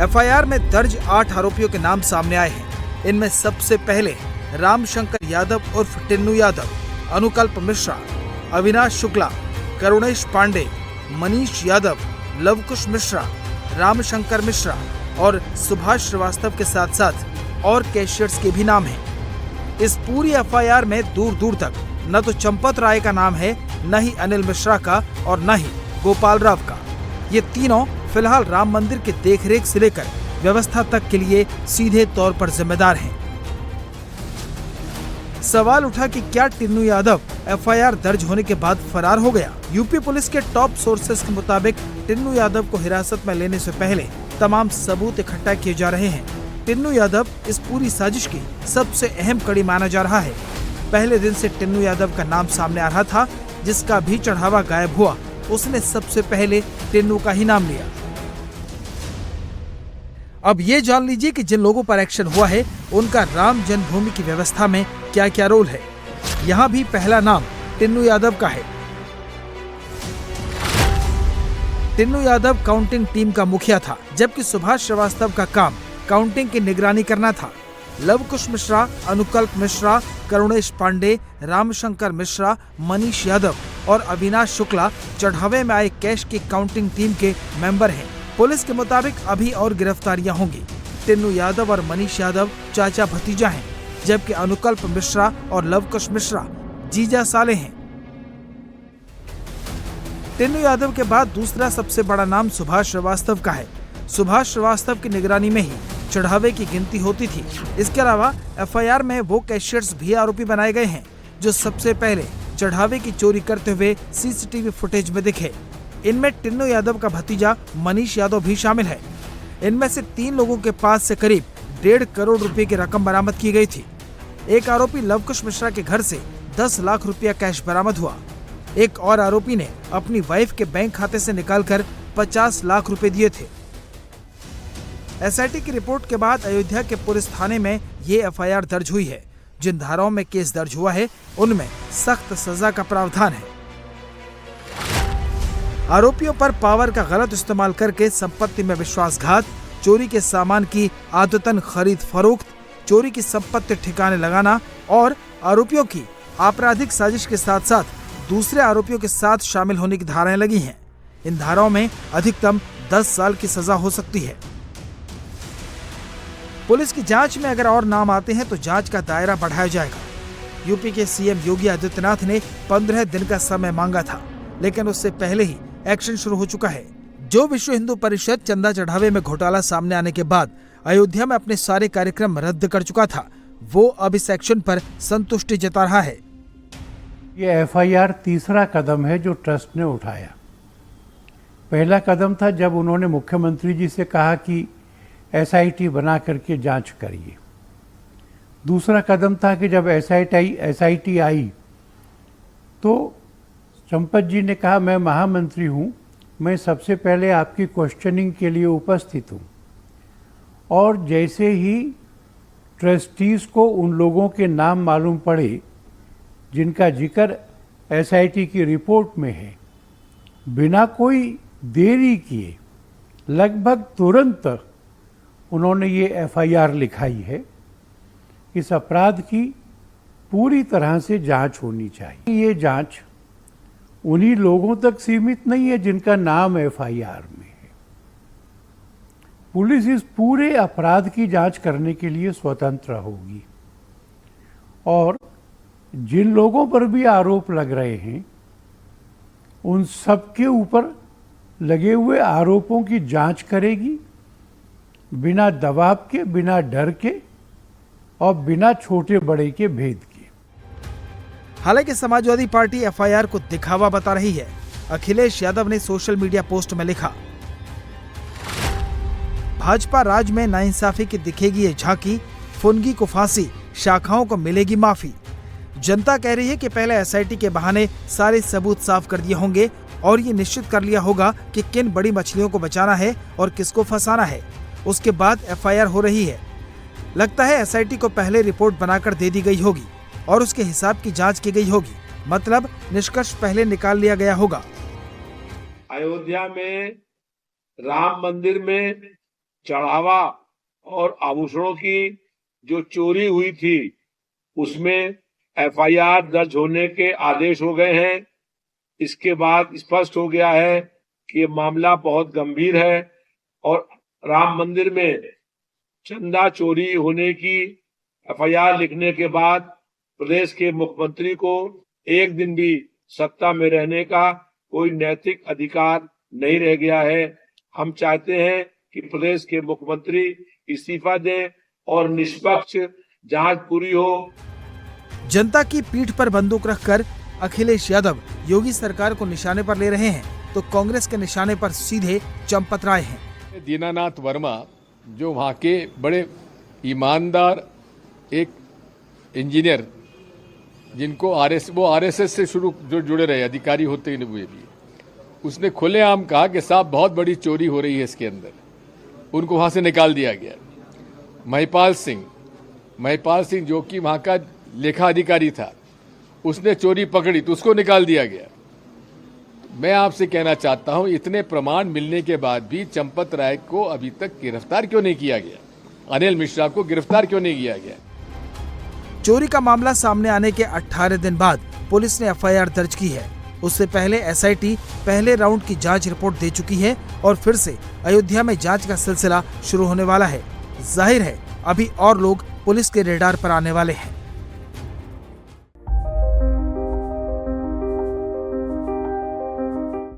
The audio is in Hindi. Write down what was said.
एफआईआर में दर्ज 8 आरोपियों के नाम सामने आए हैं। इनमें सबसे पहले रामशंकर यादव उर्फ टिन्नू यादव, अनुकल्प मिश्रा, अविनाश शुक्ला, करुणेश पांडे, मनीष यादव, लवकुश मिश्रा, रामशंकर मिश्रा और सुभाष श्रीवास्तव के साथ साथ और कैशियर्स के भी नाम हैं। इस पूरी एफआईआर में दूर दूर तक न तो चंपत राय का नाम है, न ही अनिल मिश्रा का और न ही गोपाल राव का। ये तीनों फिलहाल राम मंदिर के देखरेख से लेकर व्यवस्था तक के लिए सीधे तौर पर जिम्मेदार हैं। सवाल उठा कि क्या टिन्नू यादव एफआईआर दर्ज होने के बाद फरार हो गया। यूपी पुलिस के टॉप सोर्सेस के मुताबिक टिन्नू यादव को हिरासत में लेने से पहले तमाम सबूत इकट्ठा किए जा रहे हैं। टिन्नू यादव इस पूरी साजिश की सबसे अहम कड़ी माना जा रहा है। पहले दिन से टिन्नू यादव का नाम सामने आ रहा था। जिसका भी चढ़ावा गायब हुआ, उसने सबसे पहले टिन्नू का ही नाम लिया। अब ये जान लीजिए कि जिन लोगों पर एक्शन हुआ है, उनका राम जन्मभूमि की व्यवस्था में क्या क्या रोल है। यहाँ भी पहला नाम टिन्नू यादव का है। टिन्नू यादव काउंटिंग टीम का मुखिया था, जबकि सुभाष श्रीवास्तव का काम काउंटिंग की निगरानी करना था। लवकुश मिश्रा, अनुकल्प मिश्रा, करुणेश पांडे, रामशंकर मिश्रा, मनीष यादव और अविनाश शुक्ला चढ़ावे में आए कैश की काउंटिंग टीम के मेंबर हैं। पुलिस के मुताबिक अभी और गिरफ्तारियां होंगी। टिन्नू यादव और मनीष यादव चाचा भतीजा हैं, जबकि अनुकल्प मिश्रा और लवकुश मिश्रा जीजा साले हैं। टिन्नू यादव के बाद दूसरा सबसे बड़ा नाम सुभाष श्रीवास्तव का है। सुभाष श्रीवास्तव की निगरानी में ही चढ़ावे की गिनती होती थी। इसके अलावा एफआईआर में वो कैशियर्स भी आरोपी बनाए गए हैं जो सबसे पहले चढ़ावे की चोरी करते हुए सीसीटीवी फुटेज में दिखे। इनमें टिन्नू यादव का भतीजा मनीष यादव भी शामिल है। इनमें से 3 लोगों के पास से करीब 1.5 करोड़ रुपए की रकम बरामद की गई थी। एक आरोपी लवकुश मिश्रा के घर से 10 लाख रुपया कैश बरामद हुआ। एक और आरोपी ने अपनी वाइफ के बैंक खाते से निकालकर 50 लाख रुपए दिए थे। एसआईटी की रिपोर्ट के बाद अयोध्या के पुलिस थाने में ये एफआईआर दर्ज हुई है। जिन धाराओं में केस दर्ज हुआ है, उनमें सख्त सजा का प्रावधान है। आरोपियों पर पावर का गलत इस्तेमाल करके संपत्ति में विश्वासघात, चोरी के सामान की आदतन खरीद फरोख्त, चोरी की संपत्ति ठिकाने लगाना और आरोपियों की आपराधिक साजिश के साथ साथ दूसरे आरोपियों के साथ शामिल होने की धाराएं लगी हैं। इन धाराओं में अधिकतम 10 साल की सजा हो सकती है। पुलिस की जांच में अगर और नाम आते हैं तो जांच का दायरा बढ़ाया जाएगा। यूपी के सीएम योगी आदित्यनाथ ने 15 दिन का समय मांगा था, लेकिन उससे पहले ही एक्शन शुरू हो चुका है। जो विश्व हिंदू परिषद चंदा चढ़ावे में घोटाला सामने आने के बाद अयोध्या में अपने सारे कार्यक्रम रद्द कर चुका था, वो अब इस एक्शन पर संतुष्टि जता रहा है। ये एफआईआर तीसरा कदम है जो ट्रस्ट ने उठाया। पहला कदम था जब उन्होंने मुख्यमंत्री जी से कहा कि एसआईटी बना करके जांच करिए। दूसरा कदम था कि जब एसआईटी आई तो चंपत जी ने कहा मैं महामंत्री हूँ, मैं सबसे पहले आपकी क्वेश्चनिंग के लिए उपस्थित हूँ। और जैसे ही ट्रस्टीज़ को उन लोगों के नाम मालूम पड़े जिनका जिक्र एसआईटी की रिपोर्ट में है, बिना कोई देरी किए लगभग तुरंत उन्होंने ये एफआईआर लिखाई है। इस अपराध की पूरी तरह से जांच होनी चाहिए। ये जांच उन्हीं लोगों तक सीमित नहीं है जिनका नाम एफआईआर में है। पुलिस इस पूरे अपराध की जांच करने के लिए स्वतंत्र होगी और जिन लोगों पर भी आरोप लग रहे हैं उन सबके ऊपर लगे हुए आरोपों की जांच करेगी, बिना दबाव के, बिना डर के और बिना छोटे बड़े के भेद के। हालांकि समाजवादी पार्टी एफआईआर को दिखावा बता रही है। अखिलेश यादव ने सोशल मीडिया पोस्ट में लिखा, भाजपा राज में नाइंसाफी की दिखेगी ये झांकी, फुनगी को फांसी, शाखाओं को मिलेगी माफी। जनता कह रही है कि पहले एसआईटी के बहाने सारे सबूत साफ कर दिए होंगे और ये निश्चित कर लिया होगा कि किन बड़ी मछलियों को बचाना है और किसको फंसाना है। उसके बाद एफआईआर हो रही है। लगता है एसआईटी को पहले रिपोर्ट बनाकर दे दी गई होगी और उसके हिसाब की जांच की गई होगी। मतलब निष्कर्ष पहले निकाल लिया गया होगा। अयोध्या में राम मंदिर में चढ़ावा और आभूषणों की जो चोरी हुई थी उसमें एफआईआर दर्ज होने के आदेश हो गए हैं। इसके बाद स्पष्ट हो गया है कि ये मामला बहुत गंभीर है और राम मंदिर में चंदा चोरी होने की एफआईआर लिखने के बाद प्रदेश के मुख्यमंत्री को एक दिन भी सत्ता में रहने का कोई नैतिक अधिकार नहीं रह गया है। हम चाहते हैं कि प्रदेश के मुख्यमंत्री इस्तीफा दें और निष्पक्ष जांच पूरी हो। जनता की पीठ पर बंदूक रखकर अखिलेश यादव योगी सरकार को निशाने पर ले रहे हैं तो कांग्रेस के निशाने पर सीधे चंपत राय हैं। दीनानाथ वर्मा जो वहाँ के बड़े ईमानदार एक इंजीनियर जिनको आरएसएस से शुरू जो जुड़े रहे अधिकारी होते हुए भी, उसने खुलेआम कहा कि साहब बहुत बड़ी चोरी हो रही है इसके अंदर, उनको वहाँ से निकाल दिया गया। महिपाल सिंह जो कि वहाँ का लेखा अधिकारी था, उसने चोरी पकड़ी तो उसको निकाल दिया गया। मैं आपसे कहना चाहता हूं इतने प्रमाण मिलने के बाद भी चंपत राय को अभी तक गिरफ्तार क्यों नहीं किया गया, अनिल मिश्रा को गिरफ्तार क्यों नहीं किया गया। चोरी का मामला सामने आने के 18 दिन बाद पुलिस ने एफआईआर दर्ज की है। उससे पहले एसआईटी पहले राउंड की जांच रिपोर्ट दे चुकी है और फिर से अयोध्या में जांच का सिलसिला शुरू होने वाला है। जाहिर है अभी और लोग पुलिस के रेडार पर आने वाले हैं।